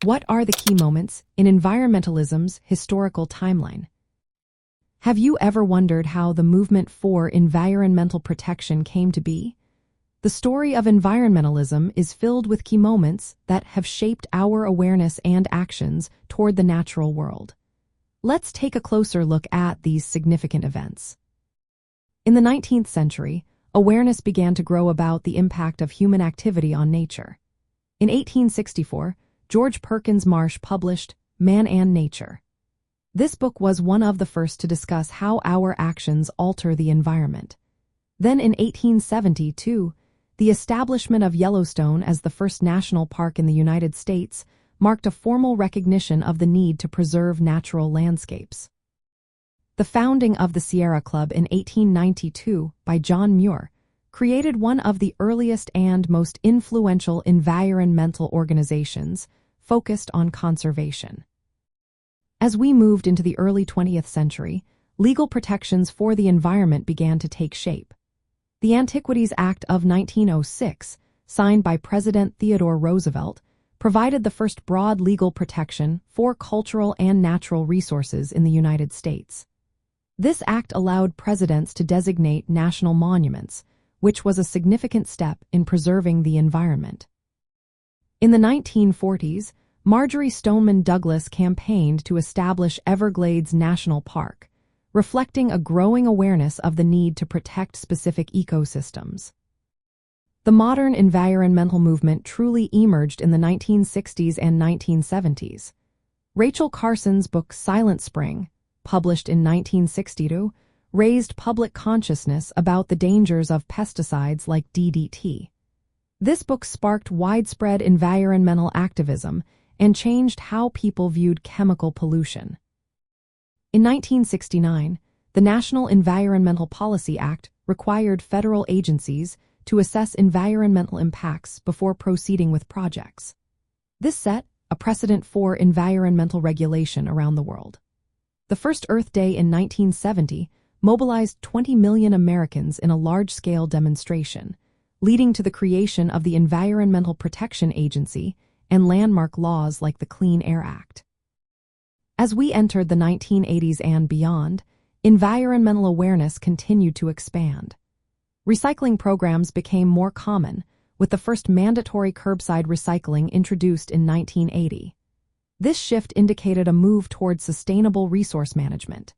What are the key moments in environmentalism's historical timeline? Have you ever wondered how the movement for environmental protection came to be? The story of environmentalism is filled with key moments that have shaped our awareness and actions toward the natural world. Let's take a closer look at these significant events. In the 19th century, awareness began to grow about the impact of human activity on nature. In 1864, George Perkins Marsh published Man and Nature. This book was one of the first to discuss how our actions alter the environment. Then in 1872, the establishment of Yellowstone as the first national park in the United States marked a formal recognition of the need to preserve natural landscapes. The founding of the Sierra Club in 1892 by John Muir created one of the earliest and most influential environmental organizations focused on conservation. As we moved into the early 20th century, legal protections for the environment began to take shape. The Antiquities Act of 1906, signed by President Theodore Roosevelt, provided the first broad legal protection for cultural and natural resources in the United States. This act allowed presidents to designate national monuments, which was a significant step in preserving the environment. In the 1940s, Marjory Stoneman Douglas campaigned to establish Everglades National Park, reflecting a growing awareness of the need to protect specific ecosystems. The modern environmental movement truly emerged in the 1960s and 1970s. Rachel Carson's book Silent Spring, published in 1962, raised public consciousness about the dangers of pesticides like DDT. This book sparked widespread environmental activism and changed how people viewed chemical pollution. In 1969, the National Environmental Policy Act required federal agencies to assess environmental impacts before proceeding with projects. This set a precedent for environmental regulation around the world. The first Earth Day in 1970 mobilized 20 million Americans in a large-scale demonstration, leading to the creation of the Environmental Protection Agency and landmark laws like the Clean Air Act. As we entered the 1980s and beyond, environmental awareness continued to expand. Recycling programs became more common, with the first mandatory curbside recycling introduced in 1980. This shift indicated a move towards sustainable resource management.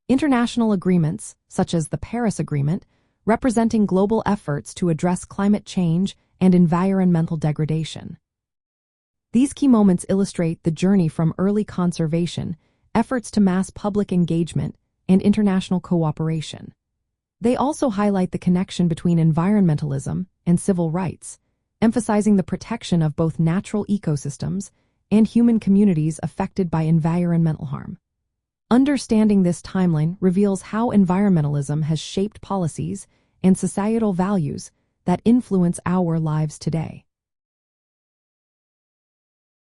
International agreements, such as the Paris Agreement, representing global efforts to address climate change and environmental degradation. These key moments illustrate the journey from early conservation, efforts to mass public engagement, and international cooperation. They also highlight the connection between environmentalism and civil rights, emphasizing the protection of both natural ecosystems and human communities affected by environmental harm. Understanding this timeline reveals how environmentalism has shaped policies and societal values that influence our lives today.